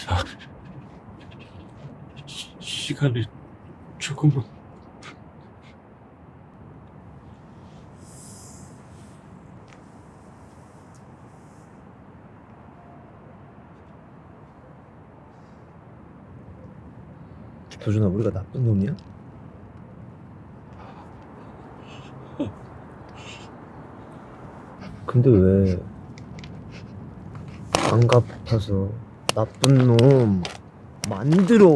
자, 시간을 조금만. 도준아, 우리가 나쁜 놈이야? 근데 왜 안 갚아서 나쁜 놈 만들어?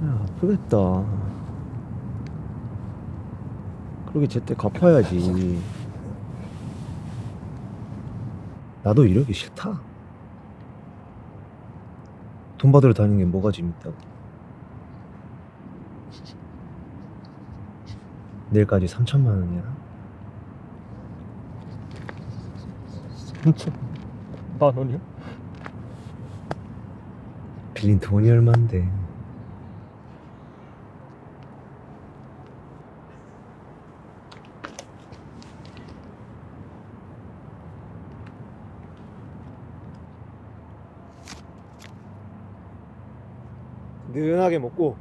야, 아프겠다. 그러게 제때 갚아야지. 나도 이러기 싫다. 돈 받으러 다니는 게 뭐가 재밌다고. 내일까지 3천만 원이야. 3천만 원이요? 빌린 돈이 얼만데. 느긋하게 먹고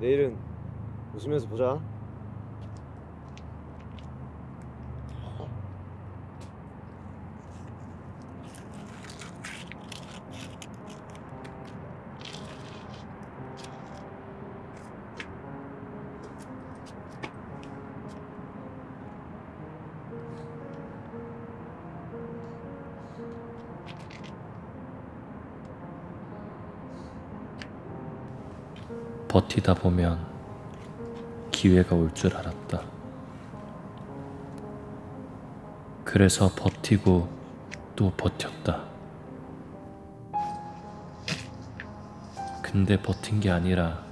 내일은 웃으면서 보자. 버티다 보면 기회가 올 줄 알았다. 그래서 버티고 또 버텼다. 근데 버틴 게 아니라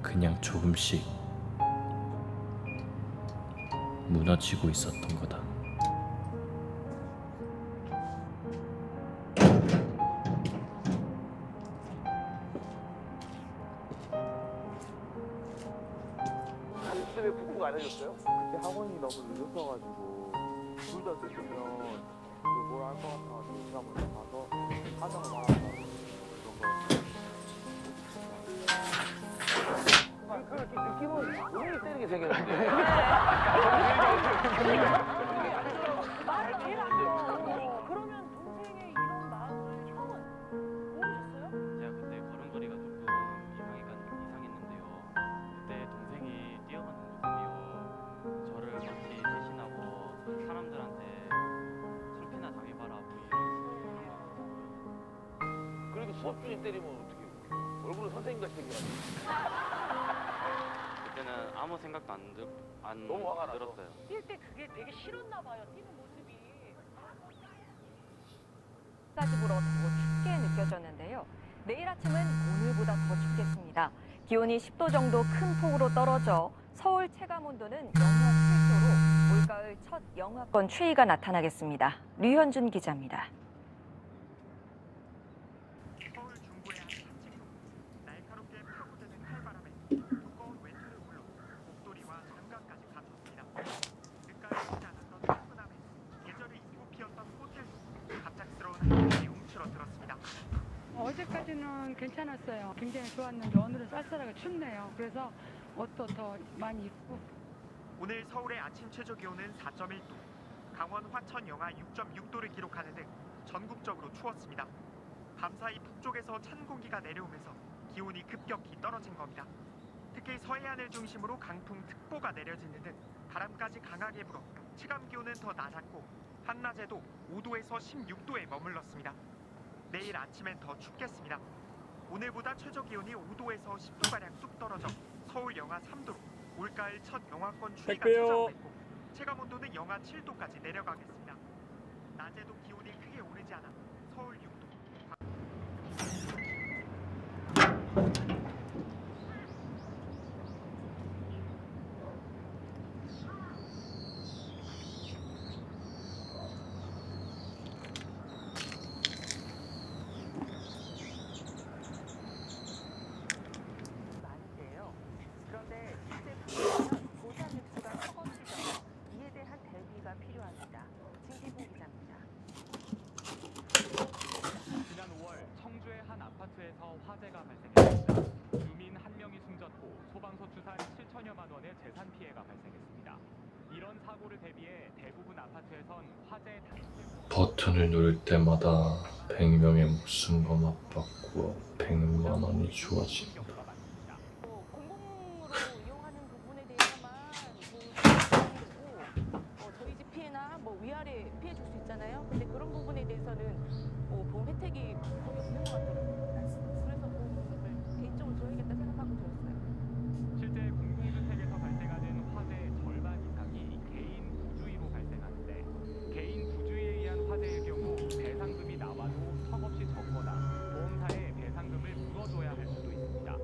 그냥 조금씩 무너지고 있었던 거다. 그때 왜 북구가 안 해줬어요? 그때 학원이 너무 늦었어가지고 둘 다 늦으면 뭘 할 것 같아가지고 제가 먼저 가서 사정을 말한다 그런 거. 그렇게 느낌은 은근히 세게 생겼는데. 그러면 동생의 이런 마음을 형은 모르셨어요? 제가 그때 걸음걸이가 조금 이상했는데요. 그때 동생이 뛰어가는 모습이요. 저를 같이 대신하고 사람들한테 솔피나 당해봐라 뭐 이런 거. 그래도 수업 중에 때리면 어떻게 얼굴은 선생님같이 생겨가지고. 그때는 아무 생각도 안 너무 화가 나서. 들었어요. 뛸 때 그게 되게 싫었나 봐요. 뛰는 모습이. 까지 보러 더 춥게 느껴졌는데요. 내일 아침은 오늘보다 더 춥겠습니다. 기온이 10도 정도 큰 폭으로 떨어져 서울 체감 온도는 영하 7도로 올가을 첫 영하권 추위가 나타나겠습니다. 류현준 기자입니다. 서울 중부의 한 산책로. 날카롭게 파고드는 칼바람에 무거운 외투를 물러 목도리와 장갑까지 갖췄습니다. 늦가을이지 않았던 차분함에 계절을 잊고 피었던 호텔도 갑작스러운 한파에 움츠러들었습니다. 어제까지는 괜찮았어요. 굉장히 좋았는데 오늘은 쌀쌀하게 춥네요. 그래서 옷도 더 많이 입고. 오늘 서울의 아침 최저 기온은 4.1도, 강원 화천 영하 6.6도를 기록하는 등 전국적으로 추웠습니다. 밤사이 북쪽에서 찬 공기가 내려오면서 기온이 급격히 떨어진 겁니다. 특히 서해안을 중심으로 강풍특보가 내려지는 등 바람까지 강하게 불어 체감 기온은 더 낮았고 한낮에도 5도에서 16도에 머물렀습니다. 내일 아침엔 더 춥겠습니다. 오늘보다 최저 기온이 5도에서 10도가량 뚝 떨어져 서울 영하 3도로 올가을 첫 영하권 추위가 찾아오겠고 체감 온도는 영하 7도까지 내려가겠습니다. 낮에도 기온이 크게 오르지 않아 서울 6도. 낮에요. 버튼을 누를 때마다 100명의 목숨과 맞바꾸어 100만 원이 주어진다. 공공으로 이용하는 부분에 대해서만 보호되고 저희 집 피해나 위아래 피해 줄 수 있잖아요. 근데 그런 부분에 대해서는 보험 혜택이 거의 없는 것 같더라고요. 그래서 보험을 개인적으로 줘야겠다 생각하고 들었어요. 실제 공공주택에서 발생하는 화재의 절반 이상이 개인 부주의로 발생하는데 개인 부주의에 의한 화재의 경우 배상금이 나와도 턱없이 적거나 보험사에 배상금을 물어줘야 할 수도 있습니다.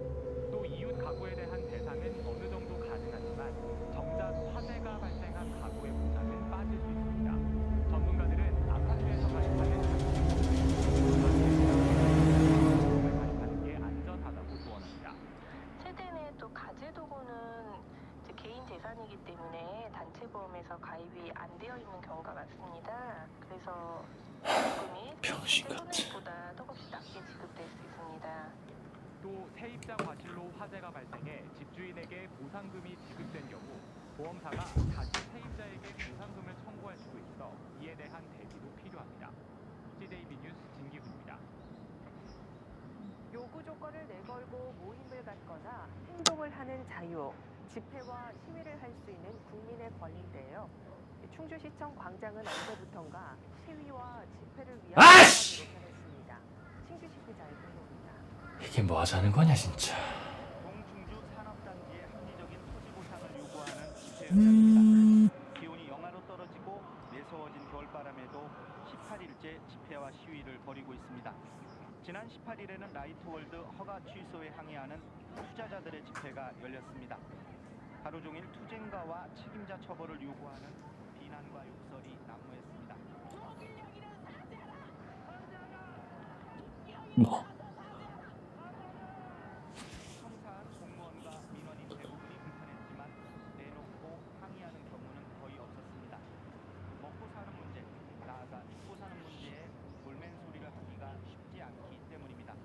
또 이웃 가구에 대한 배상은 어느 정도 가능하지만 정작 화재가 발생한 가구의 보상은 빠질 수 있습니다. 전문가들은 아파트에서 가입하는 가입하는 게 안전하다고 조언합니다. 세대 내 또 가재 도구는 이제 개인 재산이기 때문에 단체 보험에서 가입이 안 되어 있는 경우가 많습니다. 그래서 보험금이 병신 같아. 손해보다 턱없이 낮게 지급될 수 있습니다. 또 세입자 과실로 화재가 발생해 집주인에게 보상금이 지급된 경우 보험사가 다시 세입자에게 보상금을 청구할 수도 있어 이에 대한 대비도 필요합니다. CJB 뉴스 진기훈입니다. 요구 조건을 내걸고 모임을 갖거나 행동을 하는 자유, 집회와 시위를 할 수 있는 국민의 권리인데요. 충주시청 광장은 언제부턴가 시위와 집회를 위한 아이씨! 공간으로 변했습니다. 신규식 기자의 보도입니다. 이게 뭐 하자는 거냐 진짜. 동충주 산업단지의 합리적인 토지 보상을 요구하는 집회 현장입니다. 기온이 영하로 떨어지고 매서워진 겨울바람에도 18일째 집회와 시위를 벌이고 있습니다. 지난 18일에는 라이트월드 허가 취소에 항의하는 투자자들의 집회가 열렸습니다. 하루 종일 투쟁가와 책임자 처벌을 요구하는 비난과 욕설이 난무했습니다. 뭐? 청사한 공무원과 민원인 대부분이 불편했지만 내놓고 항의하는 경우는 거의 없었습니다. 먹고 사는 문제, 나아가 입고 사는 문제에 볼멘 소리를 하기가 쉽지 않기 때문입니다.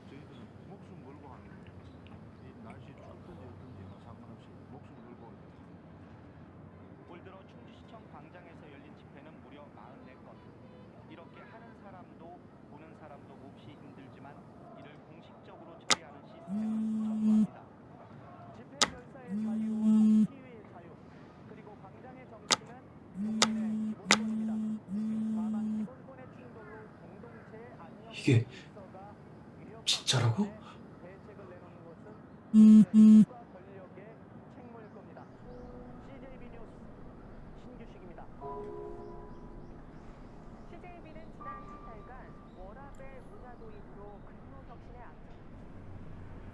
저희들은 목숨 걸고 하는 거예요. 이 날씨 춥든지 어떤지 상관없이 목숨 걸고 올 들어 충주시청 광장에서 열린 집회는 무려 44건. 이렇게 하는 사람도 보는 사람도 몹시 힘들지만 이를 공식적으로 처리하는 시스템을 전무합니다. 집회 결사의 자유와 시위의 자유 그리고 광장의 정신은 국민의 기본권입니다. 다만 기본권의 충돌로 공동체의 안녕 이게 질서가 위협받는 진짜라고? 대책을 내놓는 것은 정부와 권력의 책무일 겁니다. CJB 뉴스 신규식입니다. CJB는 지난 한 달간 워라벨 문화 도입으로 근무혁신에 앞서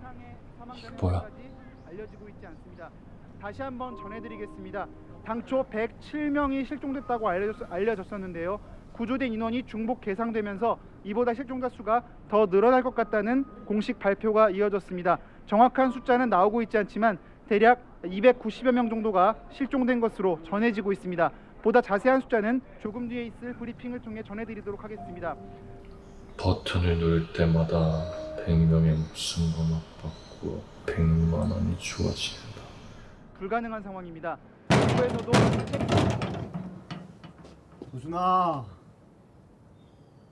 상해 사망자는 뭐야? 현재까지 알려지고 있지 않습니다. 다시 한번 전해드리겠습니다. 당초 107명이 실종됐다고 알려졌었는데요. 구조된 인원이 중복 계상되면서 이보다 실종자 수가 더 늘어날 것 같다는 공식 발표가 이어졌습니다. 정확한 숫자는 나오고 있지 않지만 대략 290여 명 정도가 실종된 것으로 전해지고 있습니다. 보다 자세한 숫자는 조금 뒤에 있을 브리핑을 통해 전해드리도록 하겠습니다. 버튼을 누를 때마다 100명의 목숨과 맞바꾸어 100만 원이 주어진다. 불가능한 상황입니다. 정부에서도 도준아,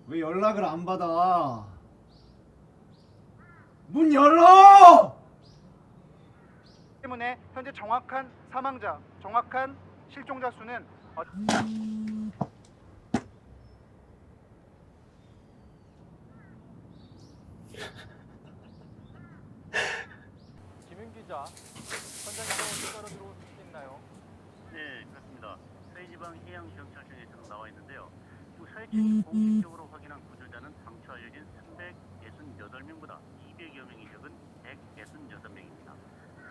왜 연락을 안 받아? 문 열어! 때문에 현재 정확한 사망자, 정확한 실종자 수는 김윤 기자, 현장에서 실제로 들어올 수 있나요? 네, 그렇습니다. 서해지방 해양경찰청에 지금 나와 있는데요. 지금 서해청이 공식적으로 확인한 구조자는 당초 알려진 368명보다 200여 명이 적은 166명입니다.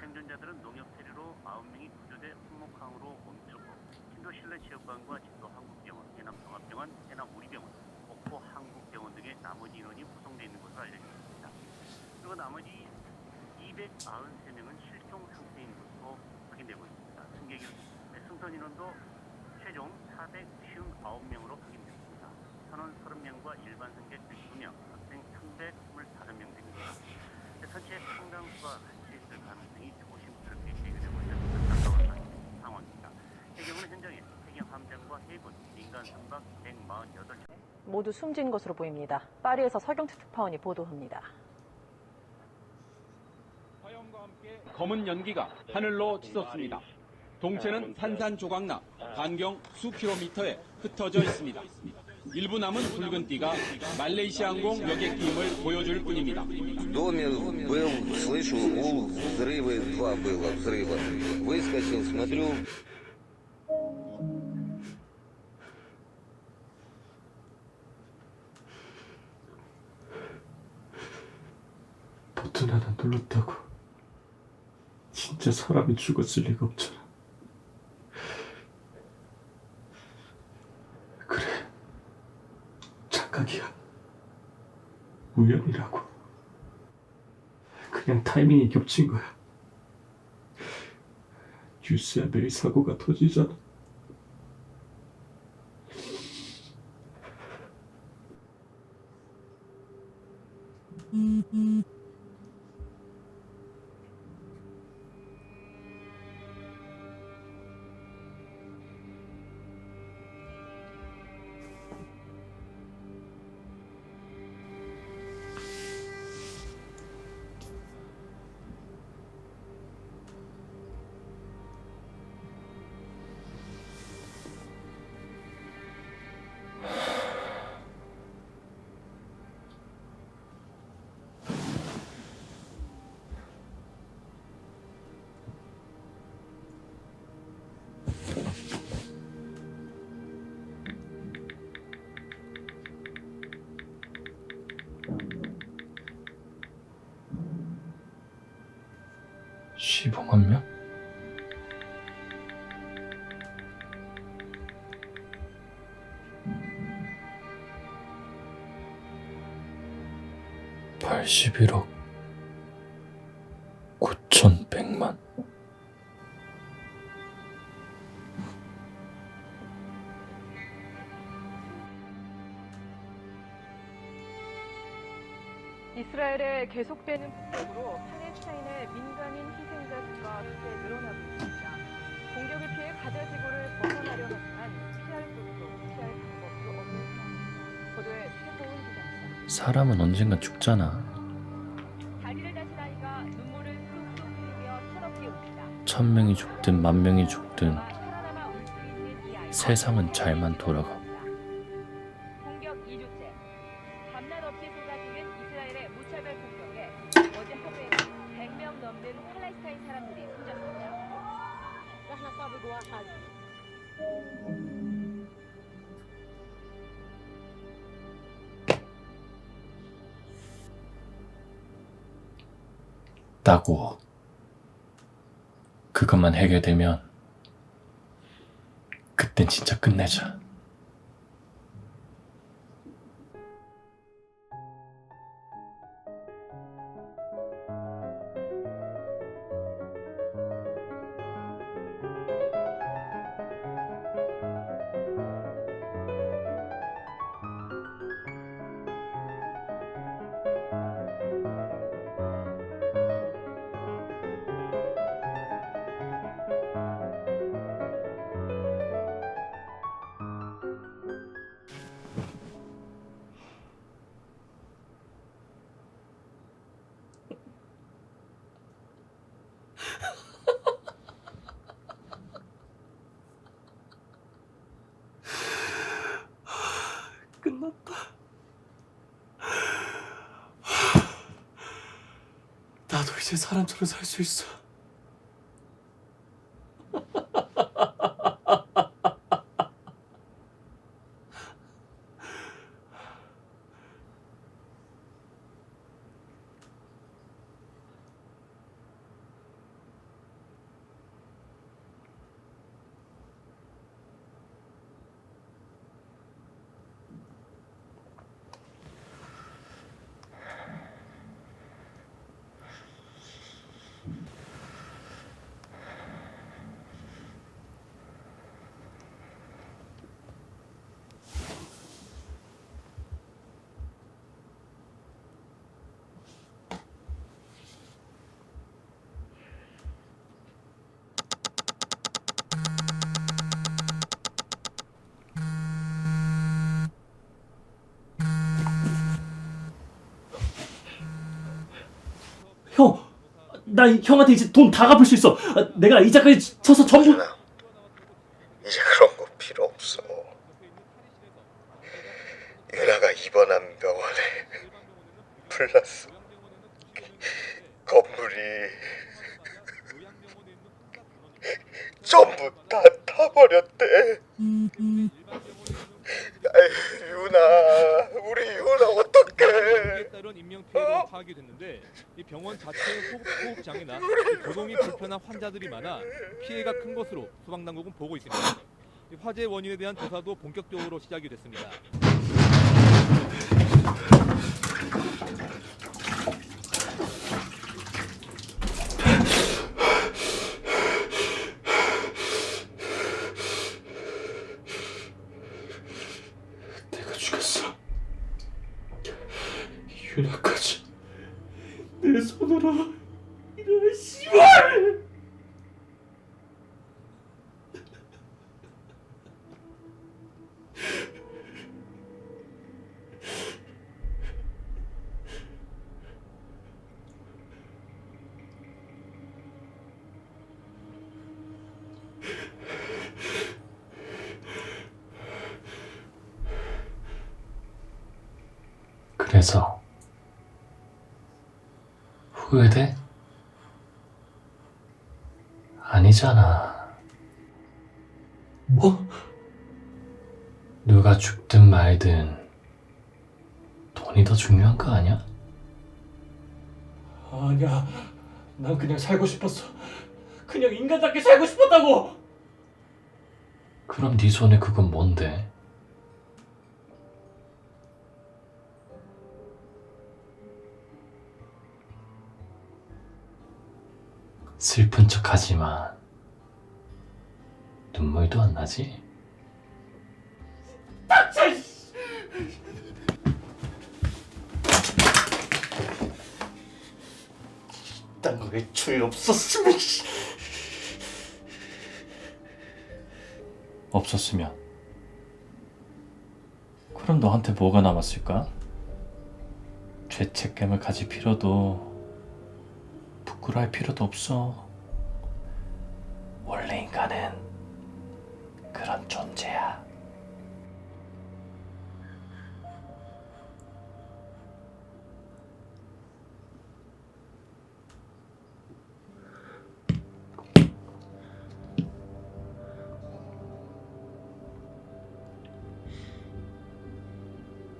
생존자들은 농협 해리로 9명이 구조돼 홍목항으로 옮겨졌고 신도 실내체육관과 진도 한국병원, 해남 종합병원, 해남 우리병원, 목포 한국병원 등의 나머지 인원이 구성되어 있는 것으로 알려졌습니다. 그리고 나머지 293명은 실종 상태인 것으로 확인되고 있습니다. 승객 승선 인원도 최종 459명으로 확인됐습니다. 선원 30명과 일반 승객 102명, 학생 325명 등입니다. 전체 상당수가 같이 있을 가능성이 조심스럽게 제기되고 있는 안타까운 상황입니다. 해경은 현장에 해경 함장과 해군, 민간 선박 148척 모두 숨진 것으로 보입니다. 파리에서 서경태 특파원이 보도합니다. 검은 연기가 하늘로 치솟습니다. 동체는 산산조각나 반경 수 킬로미터에 흩어져 있습니다. 일부 남은 붉은 띠가 말레이시아 항공 여객기임을 보여줄 뿐입니다. В доме был, слышу гул, взрывы, 2 было взрыва. Выскочил, смотрю. 버튼 하나 눌렀다고 진짜 사람이 죽었을 리가 없잖아. 그래, 착각이야. 우연이라고. 그냥 타이밍이 겹친 거야. 뉴스에 매일 사고가 터지잖아. (15만 명) (81억 9,100만) 이스라엘의 계속되는 폭격으로 팔레스타인의 민간인 희생자 수가 크게 늘어나고 있습니다. 공격을 피해 가자 지구를 벗어나려 하지만 피할 곳도 피할 방법도 없는 상황. 보도에 최고은 기자입니다. 사람은 언젠가 죽잖아. 다리를 다친 아이가 눈물을 뚝뚝 흘리며 철없게 웁니다. 1000명이 죽든 10,000명이 죽든 살아남아 울 수 있는 이 아이. 세상은 잘만 돌아가. 공격 2주째. 밤낮 없이 쏟아지는 이스라엘의 무차별 공격에 어제 하루에 100명 넘는 팔레스타인 사람들이 숨졌습니다. 따고 그것만 해결되면 그땐 진짜 끝내자. 끝났다. 나도 이제 사람처럼 살 수 있어. 형, 나 형한테 이제 돈 다 갚을 수 있어. 내가 이자까지 쳐서 전부. 이제 그런 거 필요 없어. 유나가 입원한 병원에 플러스 건물이 전부 다 타버렸대. 유나, 우리 유나 어떡해? 따른 인명 피해가 파악이 됐는데 이 병원 자체의 호흡 장애나 거동이 불편한 환자들이 많아 피해가 큰 것으로 소방 당국은 보고 있습니다. 이 화재 원인에 대한 조사도 본격적으로 시작이 됐습니다. 내가 죽였어. 유나까지 내 손으로. 이런 씨발! 그래서 후회돼? 아니잖아. 뭐? 누가 죽든 말든 돈이 더 중요한 거 아니야? 아니야. 난 그냥 살고 싶었어. 그냥 인간답게 살고 싶었다고. 그럼 네 손에 그건 뭔데? 슬픈 척 하지만 눈물도 안 나지? 닥쳐! 딴 거 애초에 없었으면. 없었으면 그럼 너한테 뭐가 남았을까? 죄책감을 가질 필요도 부끄러워할 필요도 없어. 원래 인간은 그런 존재야.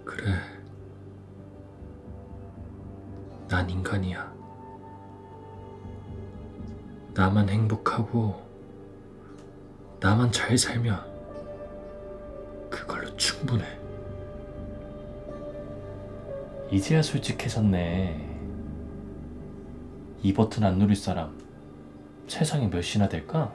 그래, 난 인간이야. 나만 행복하고 나만 잘 살면 그걸로 충분해. 이제야 솔직해졌네. 이 버튼 안 누릴 사람 세상에 몇이나 될까?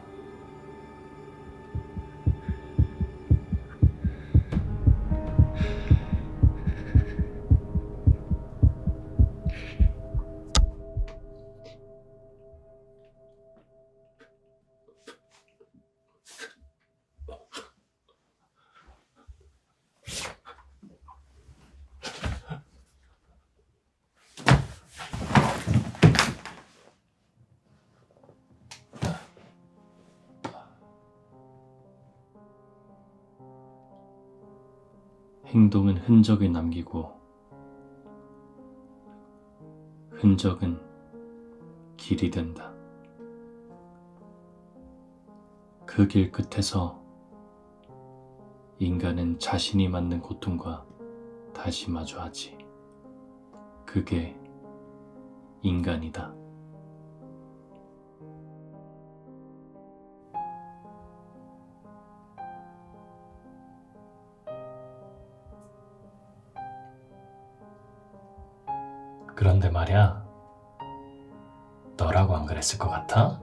행동은 흔적을 남기고 흔적은 길이 된다. 그 길 끝에서 인간은 자신이 맞는 고통과 다시 마주하지. 그게 인간이다. 그런데 말이야, 너라고 안 그랬을 것 같아?